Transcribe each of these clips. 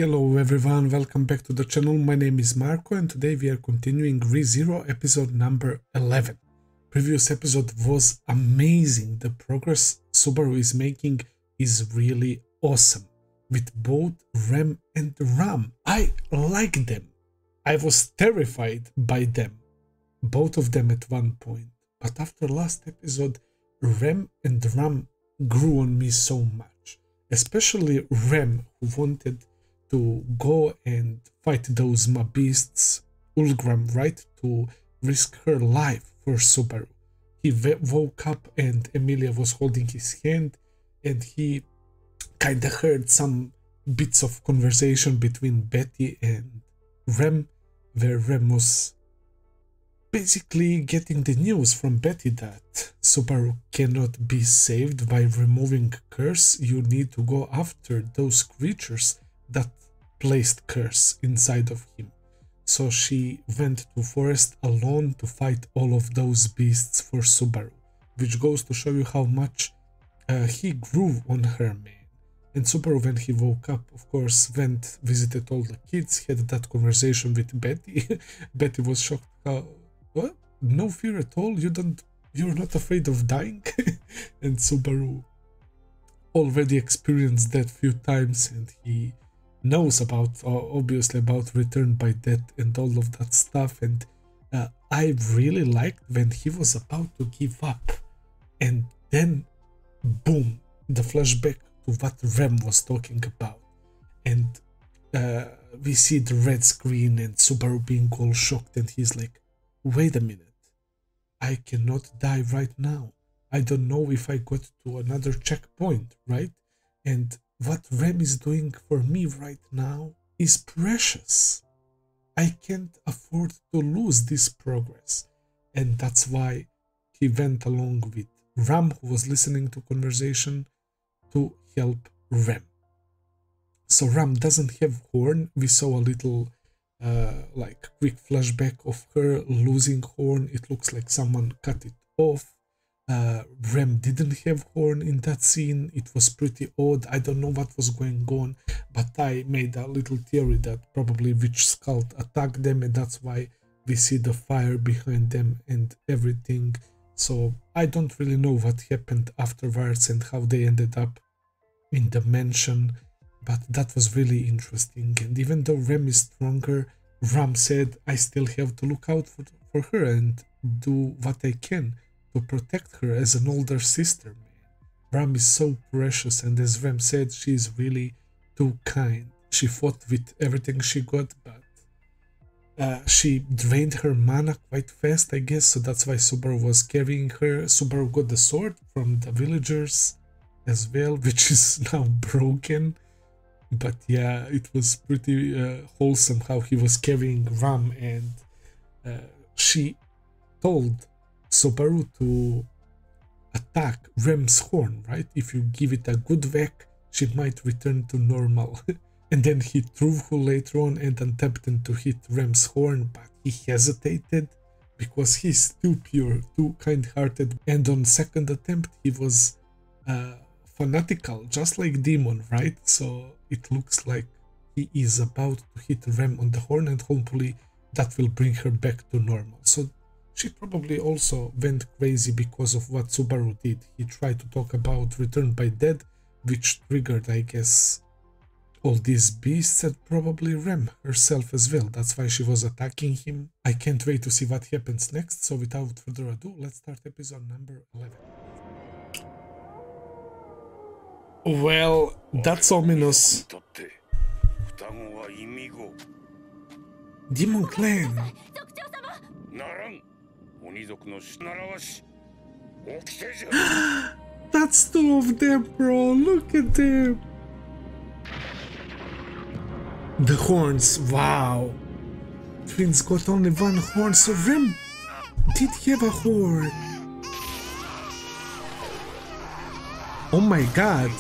Hello everyone, welcome back to the channel. My name is Marko and today we are continuing ReZero episode number 11. Previous episode was amazing. The progress Subaru is making is really awesome. With both Rem and Ram. I like them. I was terrified by them. Both of them at one point. But after last episode, Rem and Ram grew on me so much. Especially Rem, who wanted to go and fight those beasts, Ulgram, right? To risk her life for Subaru. He woke up and Emilia was holding his hand and he kinda heard some bits of conversation between Betty and Rem, where Rem was basically getting the news from Betty that Subaru cannot be saved by removing curse. You need to go after those creatures that placed curse inside of him. So she went to forest alone to fight all of those beasts for Subaru, which goes to show you how much he grew on her, man. And Subaru, when he woke up, of course, went, visited all the kids, had that conversation with Betty. Betty was shocked. What? No fear at all? You're not afraid of dying? And Subaru already experienced that few times and he knows about, obviously, about return by death and all of that stuff. And I really liked when he was about to give up and then boom, the flashback to what Rem was talking about, and we see the red screen and Subaru being all shocked, and he's like, wait a minute, I cannot die right now. I don't know if I got to another checkpoint, right? And what Rem is doing for me right now is precious. I can't afford to lose this progress. And that's why he went along with Ram, who was listening to conversation, to help Rem. So Ram doesn't have horn. We saw a little like quick flashback of her losing horn. It looks like someone cut it off. Rem didn't have horn in that scene. It was pretty odd. I don't know what was going on, but I made a little theory that probably Witch Skull attacked them, and that's why we see the fire behind them and everything. So I don't really know what happened afterwards and how they ended up in the mansion, but that was really interesting. And even though Rem is stronger, Ram said, I still have to look out for her and do what I can to protect her as an older sister, man. Ram is so precious, and as Rem said, she is really too kind. She fought with everything she got, but she drained her mana quite fast, I guess, so that's why Subaru was carrying her. Subaru got the sword from the villagers as well, which is now broken. But yeah, it was pretty wholesome how he was carrying Ram, and she told Subaru to attack Rem's horn, right? If you give it a good whack, she might return to normal. And then he threw her later on and attempted to hit Rem's horn, but he hesitated because he's too pure, too kind-hearted. And on second attempt, he was fanatical, just like Demon, right? So it looks like he is about to hit Rem on the horn, and hopefully that will bring her back to normal. So she probably also went crazy because of what Subaru did. He tried to talk about return by dead, which triggered, I guess, all these beasts, and probably Rem herself as well. That's why she was attacking him. I can't wait to see what happens next. So without further ado, let's start episode number 11. Well, that's ominous. Demon Clan. That's two of them, bro. Look at them. The horns, wow. Twins got only one horn, so Rem did have a horn. Oh my god.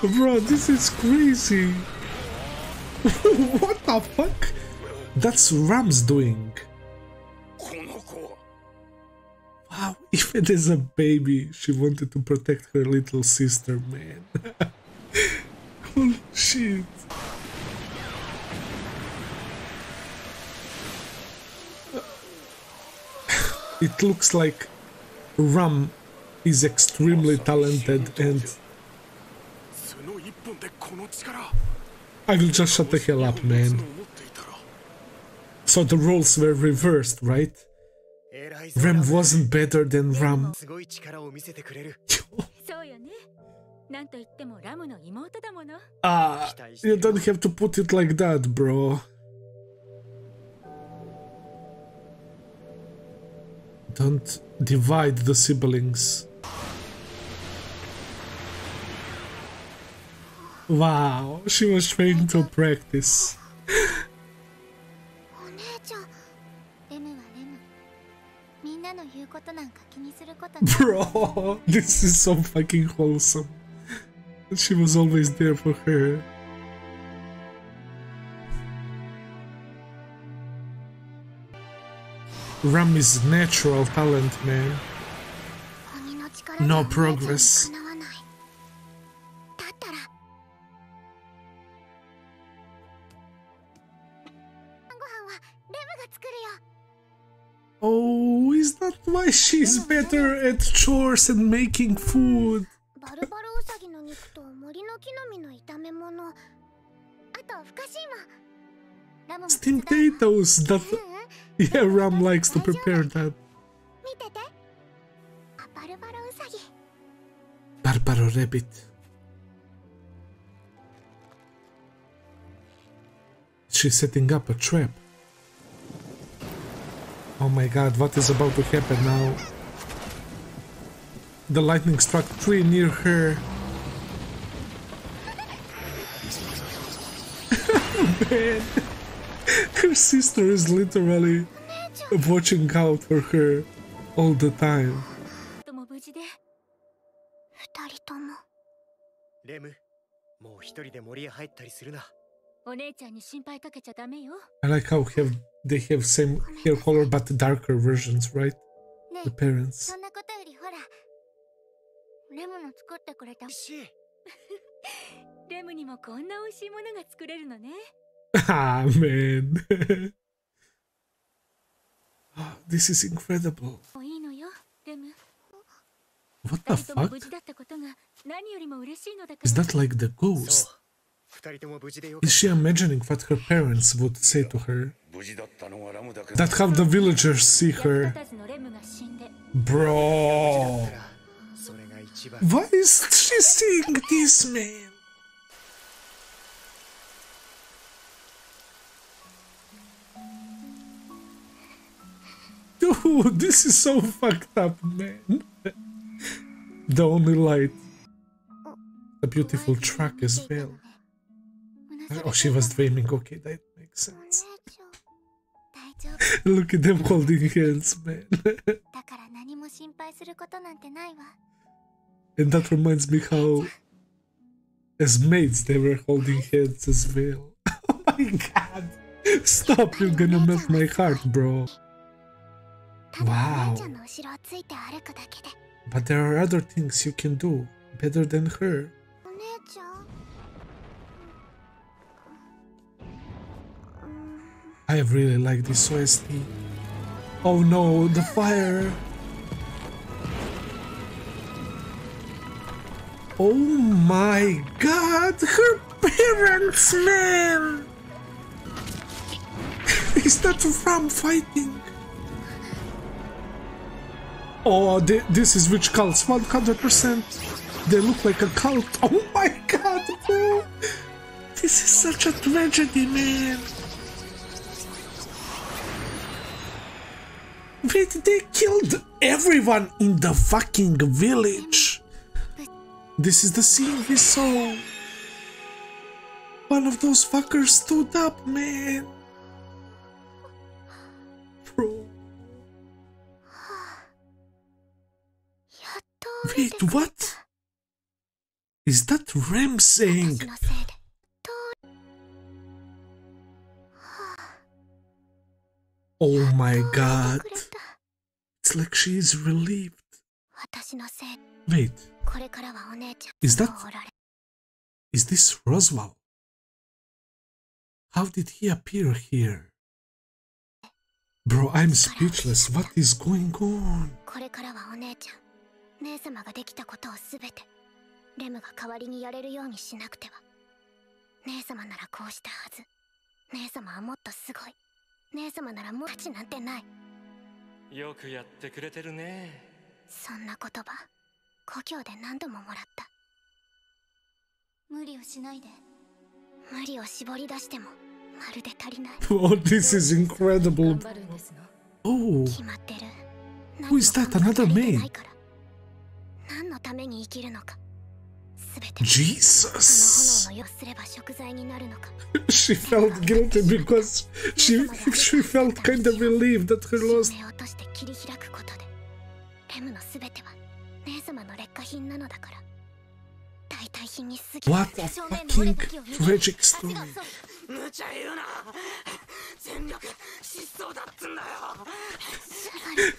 Bro, this is crazy. What the fuck? That's Ram's doing. Wow, even as a baby, she wanted to protect her little sister, man. Holy shit. it looks like Ram is extremely talented, and I will just shut the hell up, man. So the roles were reversed, right? Rem wasn't better than Ram. You don't have to put it like that, bro. Don't divide the siblings. Wow, she was trying to practice. Bro, this is so fucking wholesome. She was always there for her. Ram is natural talent, man. No progress. Oh, is that why she's better at chores and making food? Steamed potatoes, that... Yeah, Ram likes to prepare that. Barbaro rabbit. She's setting up a trap. Oh my god, what is about to happen now? The lightning struck tree near her. Man, her sister is literally watching out for her all the time. I like how they have same hair color but darker versions, right? The parents. Ah, man. This is incredible. What the fuck? Is that like the ghost? Is she imagining what her parents would say to her? That's how the villagers see her. Bro! Why is she seeing this, man? Dude, this is so fucked up, man. The only light. A beautiful truck as well. Oh, she was dreaming. Okay, that makes sense. Look at them holding hands, man. And that reminds me how, as mates, they were holding hands as well. Oh my god! Stop, you're gonna melt my heart, bro. Wow. But there are other things you can do better than her. I really like this OST. Oh no, the fire! Oh my god, her parents, man! Is that Ram fighting? Oh, this is which cults? 100%. They look like a cult. Oh my god, bro! This is such a tragedy, man! Wait, they killed everyone in the fucking village! This is the scene we saw! One of those fuckers stood up, man! Bro... Wait, what? Is that Rem saying? Oh my god. It's like she is relieved. Wait. Is this Roswaal? How did he appear here? Bro, I'm speechless. What is going on? これからはお姉ちゃん、姉様ができたことをすべてレムが代わりにやれるようにしなくては。姉様ならこうしたはず。姉様はもっとすごい。姉様ならもう価値なんてない。よくやってくれてるね。そんな言葉、故郷で何度ももらった。無理をしないで。無理を絞り出してもまるで足りない。Oh, this is incredible. Oh, who is that? Another maid? Jesus! She felt guilty because she felt kind of relieved that her lost. What a fucking tragic story.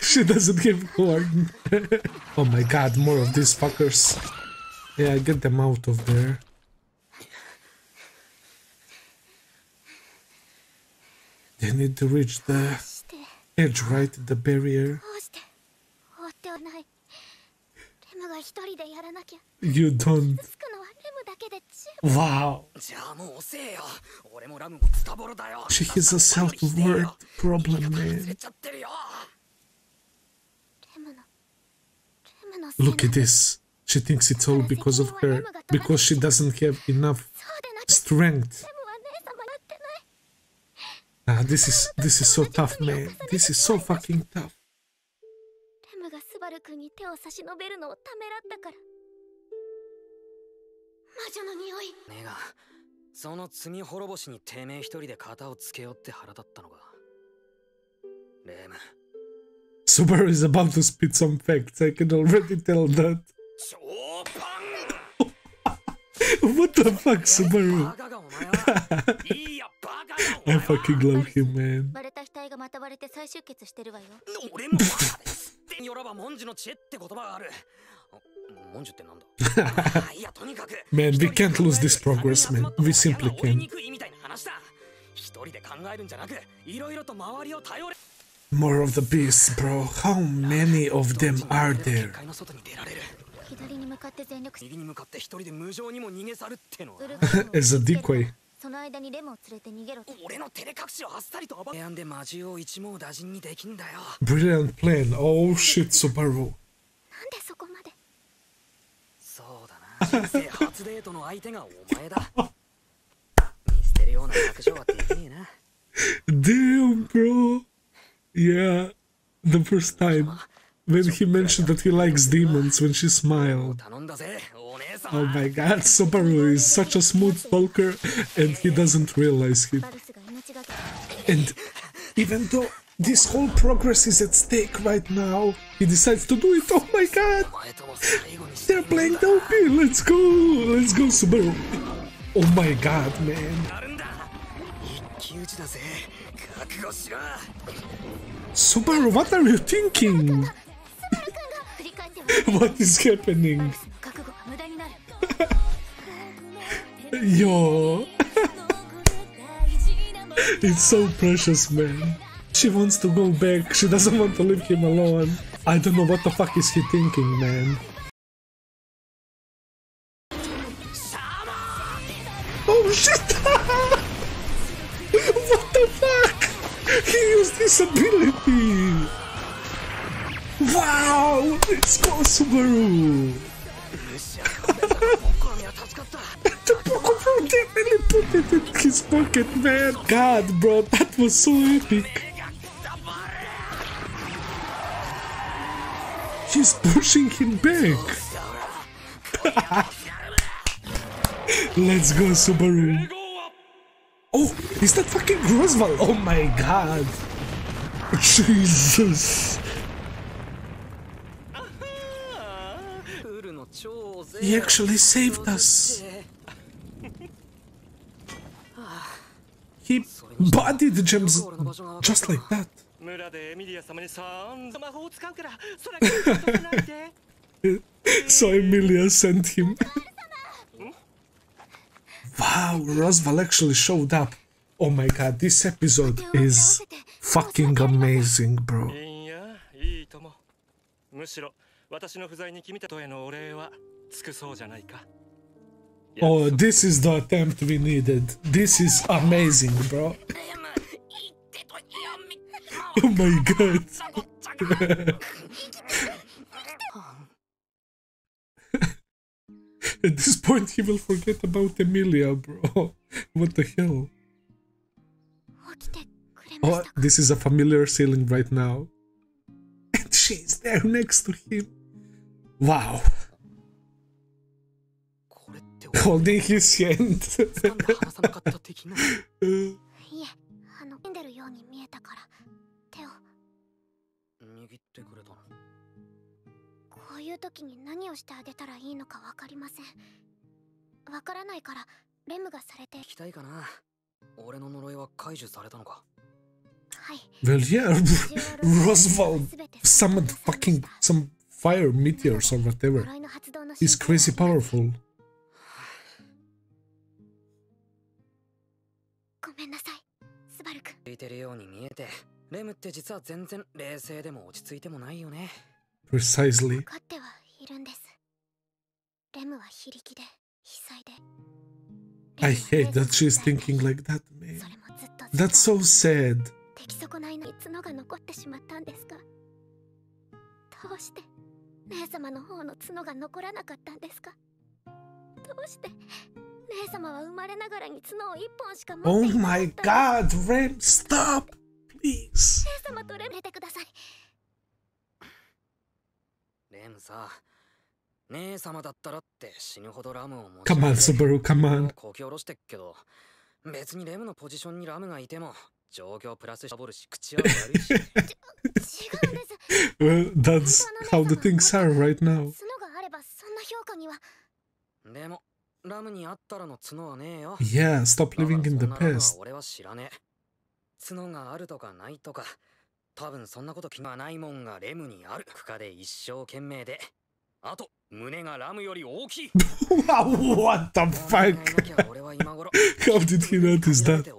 She doesn't give horn. Oh my god, more of these fuckers. Yeah, get them out of there. They need to reach the edge, right? The barrier. You don't. Wow. She has a self-worth problem, man. Look at this. She thinks it's all because of her, because she doesn't have enough strength. Ah, this is so tough, man. This is so fucking tough. Subaru is about to spit some facts, I can already tell that. What the fuck, Subaru? I fucking love him, man. Man, we can't lose this progress, man. We simply can't. More of the beasts, bro. How many of them are there? As a decoy. Brilliant plan. Oh shit, Subaru. Damn, bro. Yeah, the first time when he mentioned that he likes demons when she smiled. Oh my god, Subaru is such a smooth talker and he doesn't realize it. And even though this whole progress is at stake right now, he decides to do it. Oh my god! They're playing the OP! Let's go! Let's go, Subaru! Oh my god, man! Subaru, what are you thinking? What is happening? Yo! It's so precious, man. She wants to go back. She doesn't want to leave him alone. I don't know what the fuck is he thinking, man. Oh shit! What the fuck? He used his ability! Wow! Let's go, Subaru! The Pokemon really put it in his pocket, man! God, bro, that was so epic! He's pushing him back! Let's go, Subaru! Oh, is that fucking Roswaal? Oh my god! Jesus! He actually saved us! He bodied the gems just like that! So Emilia sent him. Wow, Roswaal actually showed up. Oh my god, this episode is fucking amazing, bro. いや、いいとも。むしろ私の不在に君たちへのお礼は尽くそうじゃないか。Oh, this is the attempt we needed. This is amazing, bro. Oh my god. At this point, he will forget about Emilia, bro. What the hell? Oh, this is a familiar ceiling right now. And she's there next to him. Wow. Holding his hand. いえ、死んでるように見えたから手を握ってくれたの。こういう時に何をしてあげたらいいのかわかりません。わからないからレムがされて。聞きたいかな。俺の呪いは解除されたのか。はい。 Well, yeah, Roswaal summoned some fire meteors or whatever. He's crazy powerful. ごめんなさい、スバル君。聞いてるように見えて、レムって実は全然冷静でも落ち着いてもないよね。Precisely. 分かってはいるんです。レムは非力で非才で。I hate that she's thinking like that, man. That's so sad. 出来損ないのに角が残ってしまったんですが、どうして姉様の方の角が残らなかったんですか？どうして姉様は生まれながらに角を一本しか持っていなかったんですか？ Oh my god, Rem, stop! Please. 姉様とレム出てください。レムさ、姉様だったらって死ぬほどラムを持ち Come on, Subaru, come on. こき下ろしてっけど、別にレムのポジションにラムがいても状況プラスしゃぼるし口は悪いし。違うんです。Well, that's how the things are right now. 角があればそんな評価には。でもラムにあったらの角はねえよ。Yeah, stop living in the past. 俺は知らねえ。角があるとかないとか、多分そんなこと気がないもんがレムにある。区間で一生懸命で、あと胸がラムより大きい。What the fuck? How did he notice that?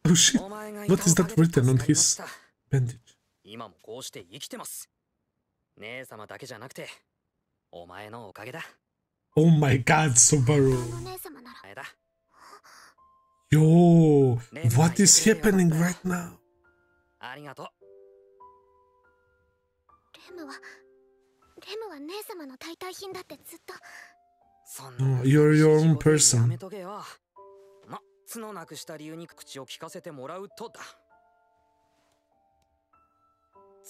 Oh shit, what is that written on his bandage? 今もこうして生きてます。姉様だけじゃなくて、お前のおかげだ。Oh my god, Subaru. Yo, what is happening right now? ありがとう。レムは姉様の代替品だってずっと。Oh, you're your own person. やめとけよ。ま、角なくした理由に口を聞かせてもらうとだ。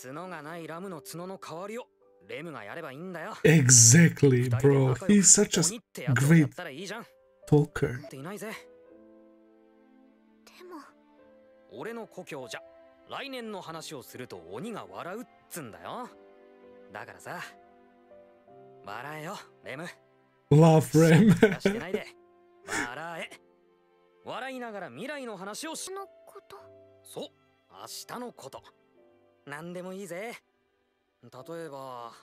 角がないラムの角の代わりをレムがやればいいんだよ。Exactly, bro. He's such a great talker. いないぜ。でも俺の故郷じゃ来年の話をすると鬼が笑うっつんだよ。だからさ、笑えよ、レム。Laugh, Rem. してないで。笑え。笑いながら未来の話をし。のこと。そう、明日のこと。なんでもいいぜ。例えば、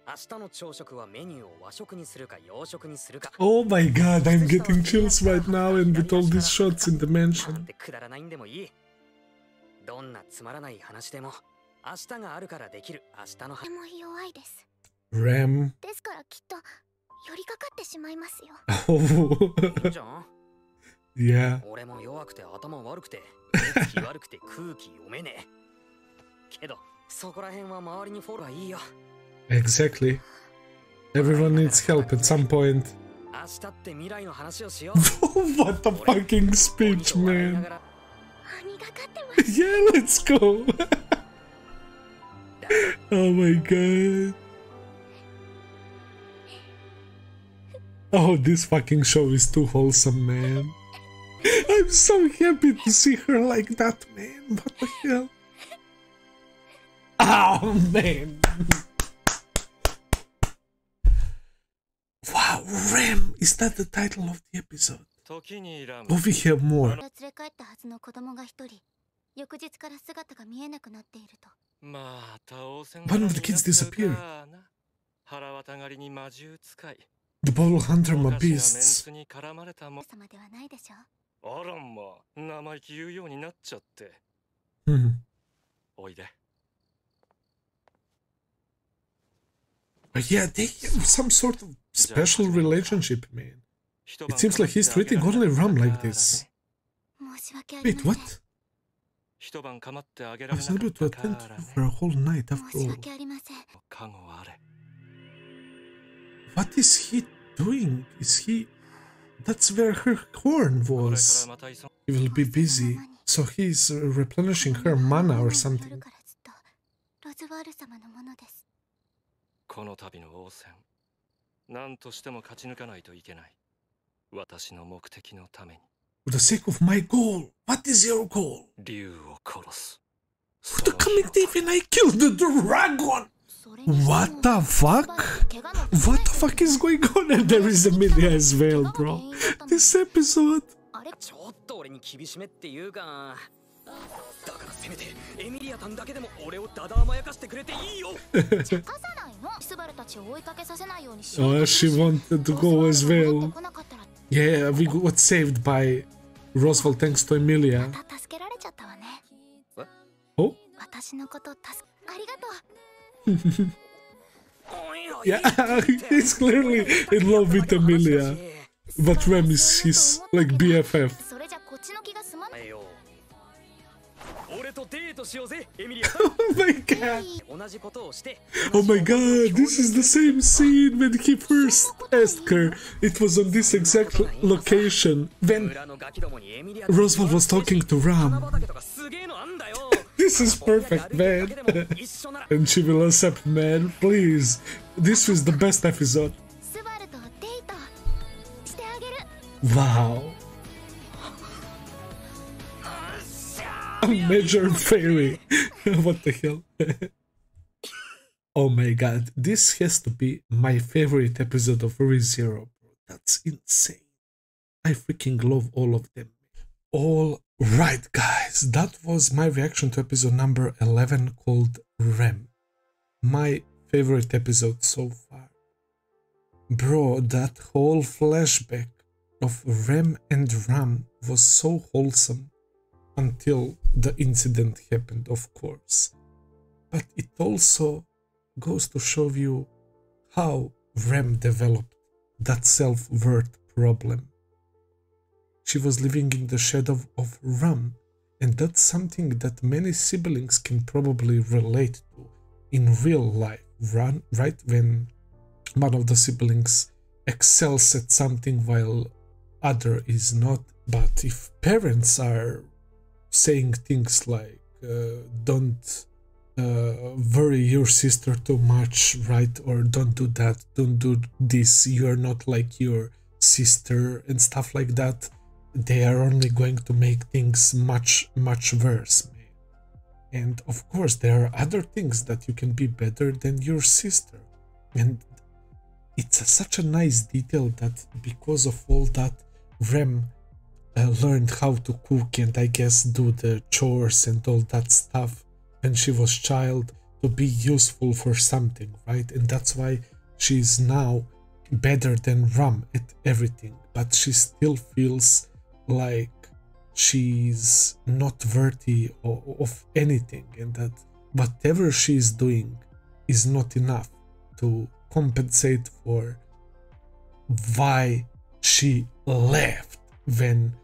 明日の朝食はメニューを和食にするか洋食にするか。Oh my god, I'm getting chills right now and with all these shots in the mansion. くだらないんでもいい。どんなつまらない話でも明日があるからできる明日の話。でも弱いです。Rem. ですからきっと寄りかかってしまいますよ。いいんじゃん。Yeah. 俺も弱くて頭悪くて気悪くて空気読めねえ。けどそこら辺は周りにフォローはいいよ。Exactly. Everyone needs help at some point. 明日って未来の話をしよう。What the fucking speech, man. 鬼がかってます。Yeah, let's go. Oh my god. Oh, this fucking show is too wholesome, man. I'm so happy to see her like that, man. What the hell? Oh, man. Wow, Rem! Is that the title of the episode? Or we have more? One of the kids disappeared. The bottle hunter my beasts. あらま、生意気言うようになっちゃって。おいで。But yeah, they have some sort of special relationship, man. It seems like he's treating only Ram like this. Wait, what? I was unable to attend to you for a whole night after all. What is he doing? Is he... That's where her horn was. He will be busy, so he's replenishing her mana or something. この旅の王戦、何としても勝ち抜かないといけない。私の目的のために。For the sake of my goal, what is your goal? 竜を殺す。 For the coming day when I kill the dragon! What the fuck? What the fuck is going on? And there is Emilia as well, bro. This episode. ちょっと俺に厳しめっていうか。だからせめてエミリアさんだけでも俺をダダ甘やかしてくれていいよ。Oh, she wanted to go as well. Yeah, we got saved by Roswaal thanks to Emilia. Oh? Yeah, he's clearly in love with Emilia. But Rem is his, like, BFF. Oh my god! Oh my god, this is the same scene when he first asked her. It was on this exact location when Roswaal was talking to Ram. This is perfect, man. And she will accept, man, please. This was the best episode. Wow. A major fairy. What the hell? Oh my god, this has to be my favorite episode of ReZero. That's insane. I freaking love all of them. Alright guys, that was my reaction to episode number 11 called Rem. My favorite episode so far. Bro, that whole flashback of Rem and Ram was so wholesome. Until the incident happened, of course. But it also goes to show you how Rem developed that self-worth problem. She was living in the shadow of Ram, and that's something that many siblings can probably relate to in real life, right? When one of the siblings excels at something while other is not. But if parents are saying things like don't worry your sister too much, right? Or don't do that, don't do this, you're not like your sister and stuff like that, they are only going to make things much worse, man. And of course there are other things that you can be better than your sister, and it's such a nice detail that because of all that, Rem learned how to cook and I guess do the chores and all that stuff when she was child to be useful for something, right? And that's why she's now better than Ram at everything, but she still feels like she's not worthy of anything, and that whatever she's doing is not enough to compensate for why she left when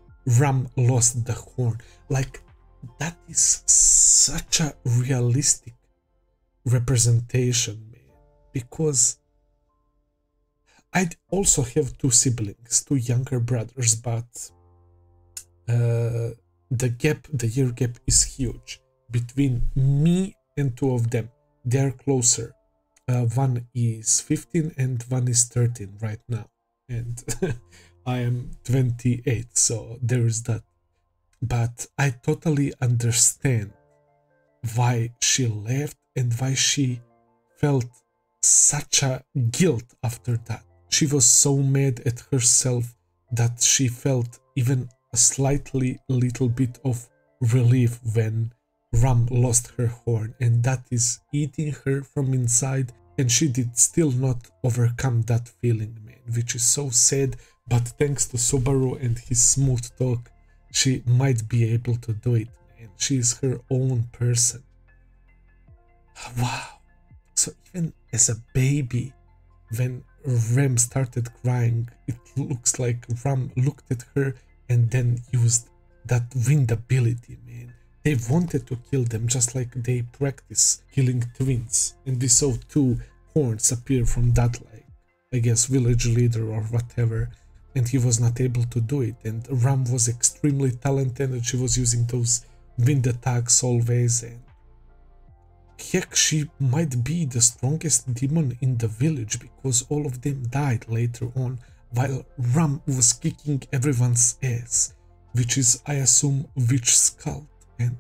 Ram lost the horn. Like, that is such a realistic representation, man. Because I also have two siblings, two younger brothers, but the year gap is huge between me and two of them. They're closer. One is 15 and one is 13 right now, and I am 28, so there is that. But I totally understand why she left and why she felt such a guilt after that. She was so mad at herself that she felt even a little bit of relief when Ram lost her horn, and that is eating her from inside, and she did still not overcome that feeling, man, which is so sad. But thanks to Subaru and his smooth talk, she might be able to do it, man. She is her own person. Wow. So even as a baby, when Rem started crying, it looks like Ram looked at her and then used that wind ability, man. They wanted to kill them just like they practice killing twins. And we saw two horns appear from that, like, I guess, village leader or whatever. And he was not able to do it. And Ram was extremely talented and she was using those wind attacks always. And heck, she might be the strongest demon in the village because all of them died later on while Ram was kicking everyone's ass, which is, I assume, witch's cult. And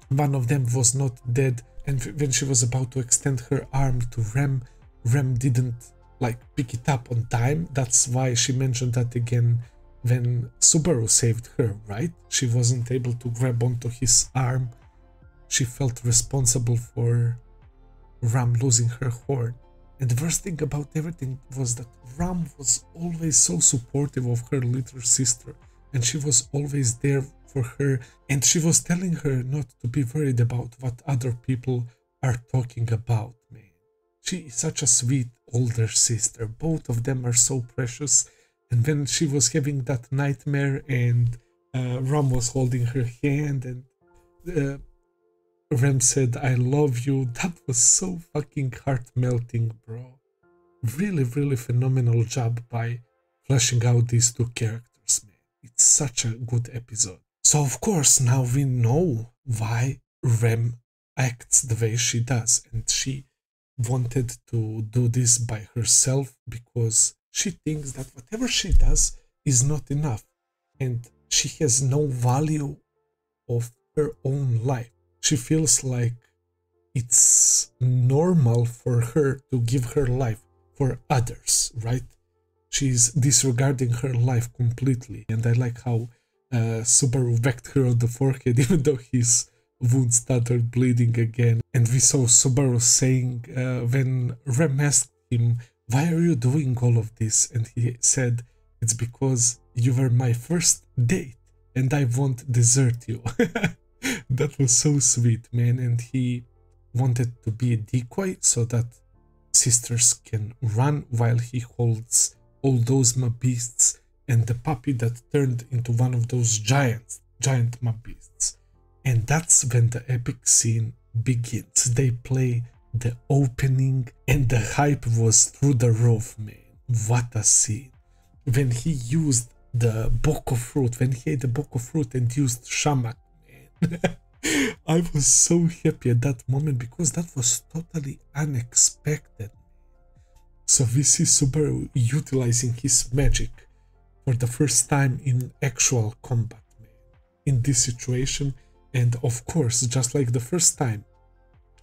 one of them was not dead, and when she was about to extend her arm to Rem, Rem didn't like pick it up on time. That's why she mentioned that again when Subaru saved her, right? She wasn't able to grab onto his arm. She felt responsible for Ram losing her horn. And the worst thing about everything was that Ram was always so supportive of her little sister, and she was always there for her, and she was telling her not to be worried about what other people are talking about, man. She is such a sweet older sister. Both of them are so precious. And when she was having that nightmare and Ram was holding her hand and Rem said, "I love you," that was so fucking heart-melting, bro. Really, really phenomenal job by fleshing out these two characters, man. It's such a good episode. So of course now we know why Rem acts the way she does, and she wanted to do this by herself because she thinks that whatever she does is not enough and she has no value of her own life. She feels like it's normal for her to give her life for others, right? She's disregarding her life completely. And I like how Subaru whacked her on the forehead even though his wound started bleeding again. And we saw Subaru saying when Rem asked him, "Why are you doing all of this?" And he said, "It's because you were my first date and I won't desert you." That was so sweet, man. And he wanted to be a decoy so that sisters can run while he holds all those mob beasts and the puppy that turned into one of those giant mob beasts. And that's when the epic scene begins. They play the opening and the hype was through the roof, man. What a scene. When he used the boko fruit, when he ate the boko fruit and used shamak, man. I was so happy at that moment because that was totally unexpected. So we see Subaru utilizing his magic for the first time in actual combat, man, in this situation. And of course, just like the first time,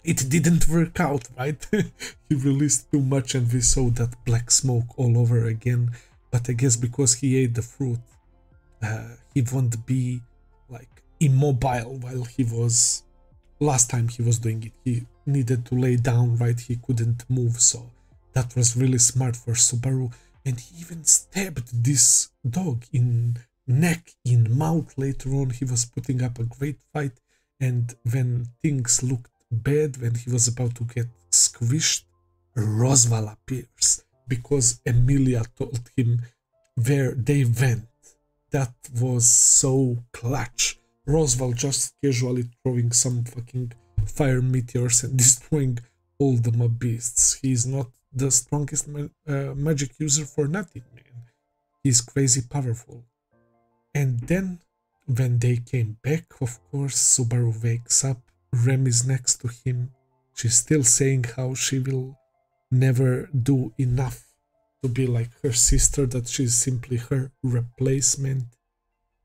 it didn't work out, right? He released too much and we saw that black smoke all over again. But I guess because he ate the fruit, he won't be like immobile while he was... Last time he was doing it, he needed to lay down, right? He couldn't move, so that was really smart for Subaru. And he even stabbed this dog in neck, in mouth later on. He was putting up a great fight, and when things looked bad, when he was about to get squished, Roswaal appears because Emilia told him where they went. That was so clutch. Roswaal just casually throwing some fucking fire meteors and destroying all the mob beasts. He's not the strongest magic user for nothing, man. He's crazy powerful. And then, when they came back, of course, Subaru wakes up. Rem is next to him. She's still saying how she will never do enough to be like her sister, that she's simply her replacement.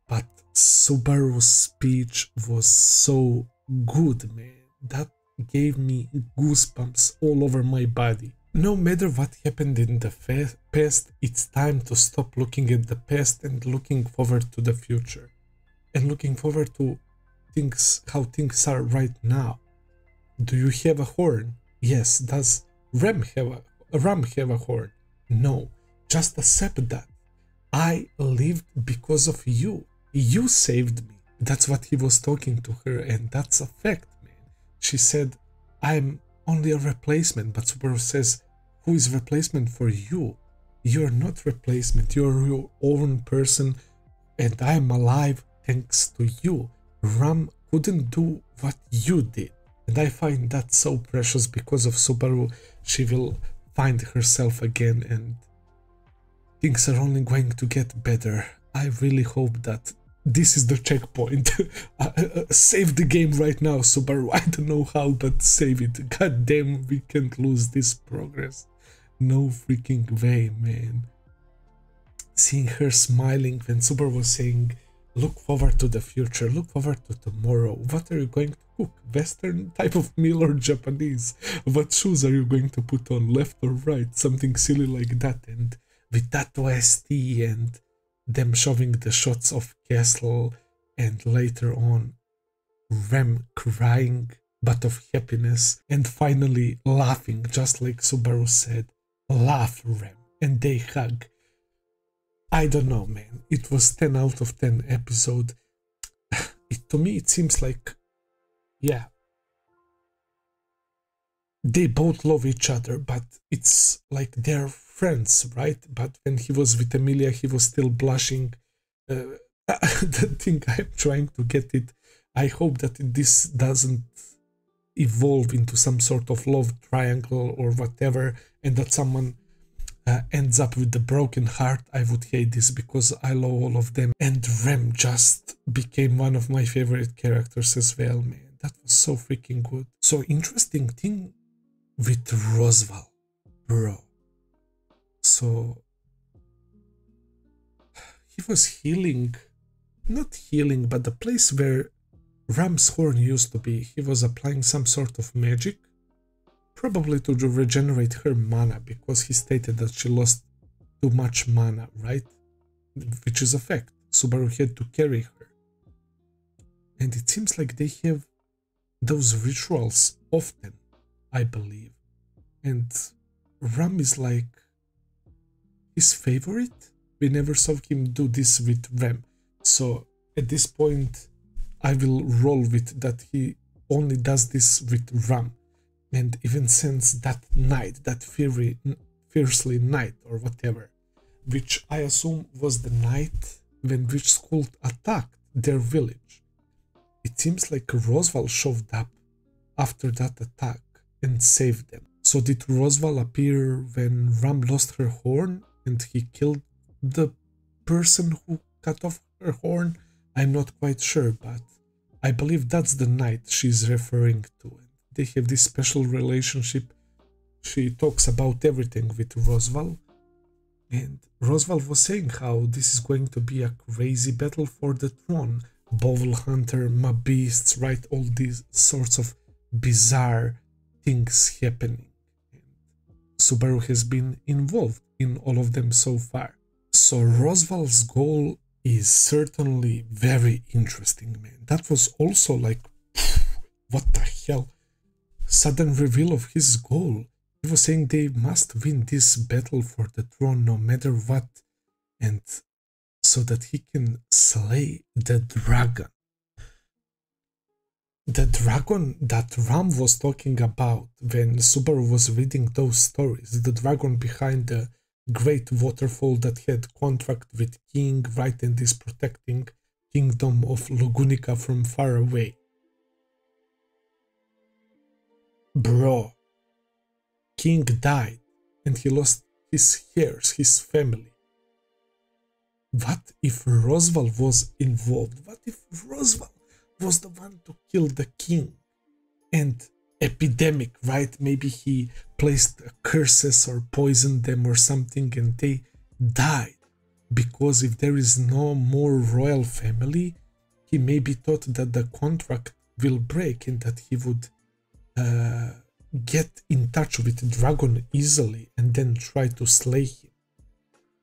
But Subaru's speech was so good, man. That gave me goosebumps all over my body. No matter what happened in the past, it's time to stop looking at the past and looking forward to the future. And looking forward to how things are right now. Do you have a horn? Yes. Does Rem have a horn? No. Just accept that. I lived because of you. You saved me. That's what he was talking to her, and that's a fact, man. She said, I'm only a replacement, but Subaru says, who is replacement for you? You're not replacement, you're your own person, and I'm alive thanks to you. Ram couldn't do what you did. And I find that so precious. Because of Subaru, she will find herself again, and things are only going to get better. I really hope that this is the checkpoint. Save the game right now, Subaru. I don't know how, but save it. God damn, we can't lose this progress. No freaking way, man. Seeing her smiling when Subaru was saying, look forward to the future, look forward to tomorrow. What are you going to cook? Western type of meal or Japanese? What shoes are you going to put on, left or right? Something silly like that. And with that OST and them showing the shots of Castle, and later on Rem crying but of happiness, and finally laughing, just like Subaru said, laugh Rem, and they hug. I don't know, man. It was 10 out of 10 episode. To me, it seems like, yeah, they both love each other, but it's like they're friends, right? But when he was with Emilia, he was still blushing. The thing I'm trying to get it, I hope that this doesn't evolve into some sort of love triangle or whatever, and that someone ends up with the broken heart. I would hate this because I love all of them, and Rem just became one of my favorite characters as well, man. That was so freaking good. So interesting thing with Roswaal, bro. So he was healing, not healing, but the place where Ram's horn used to be, he was applying some sort of magic, probably to regenerate her mana, because he stated that she lost too much mana, right? Which is a fact. Subaru had to carry her. And it seems like they have those rituals often, I believe. And Ram is like his favorite. We never saw him do this with Rem. So at this point, I will roll with that he only does this with Ram. And even since that night, that fiercely night or whatever, which I assume was the night when Witch School attacked their village. It seems like Roswaal showed up after that attack and saved them. So did Roswaal appear when Ram lost her horn and he killed the person who cut off her horn? I'm not quite sure, but I believe that's the night she's referring to. They have this special relationship. She talks about everything with Roswaal. And Roswaal was saying how this is going to be a crazy battle for the throne. Bowl Hunter, my beasts, right? All these sorts of bizarre things happening. And Subaru has been involved in all of them so far. So Roswaal's goal is certainly very interesting, man. That was also like, what the hell? Sudden reveal of his goal. He was saying they must win this battle for the throne no matter what, and so that he can slay the dragon. The dragon that Ram was talking about when Subaru was reading those stories, the dragon behind the great waterfall that had contract with King, right, and is protecting kingdom of Lugunica from far away. Bro, King died and he lost his heirs, his family. What if Roswaal was involved? What if Roswaal was the one to kill the king? And epidemic, right? Maybe he placed curses or poisoned them or something and they died. Because if there is no more royal family, he maybe thought that the contract will break and that he would get in touch with the dragon easily and then try to slay him.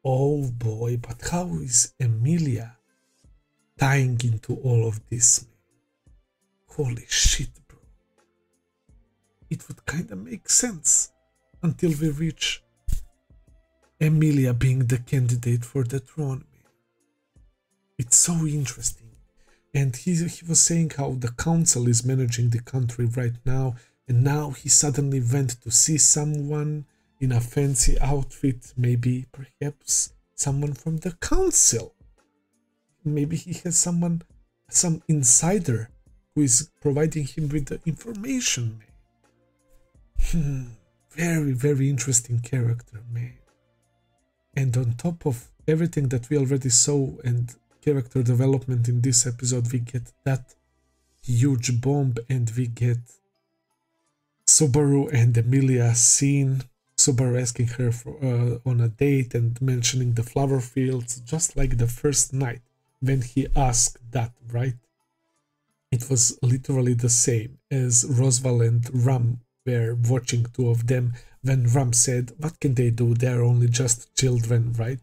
Oh boy, but how is Emilia tying into all of this, man? Holy shit, bro. It would kinda make sense until we reach Emilia being the candidate for the throne, man. It It's so interesting. And he was saying how the council is managing the country right now, and now he suddenly went to see someone in a fancy outfit, maybe perhaps someone from the council. Maybe he has some insider who is providing him with the information, man. Very, very interesting character, man. And on top of everything that we already saw and character development in this episode, we get that huge bomb, and we get Subaru and Emilia scene. Subaru asking her for, on a date and mentioning the flower fields, just like the first night when he asked that, right? It was literally the same as Roswaal and Ram were watching two of them when Ram said, what can they do? They're only just children, right?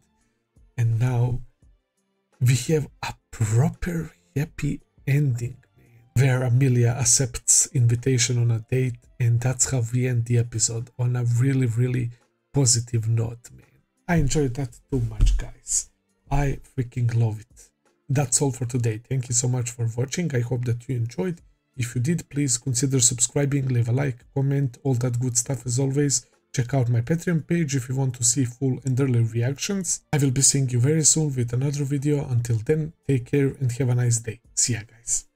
And now we have a proper happy ending, man, where Emilia accepts invitation on a date, and that's how we end the episode, on a really, really positive note, man. I enjoyed that too much, guys. I freaking love it. That's all for today. Thank you so much for watching. I hope that you enjoyed. If you did, please consider subscribing, leave a like, comment, all that good stuff as always. Check out my Patreon page if you want to see full and early reactions. I will be seeing you very soon with another video. Until then, take care and have a nice day. See ya, guys.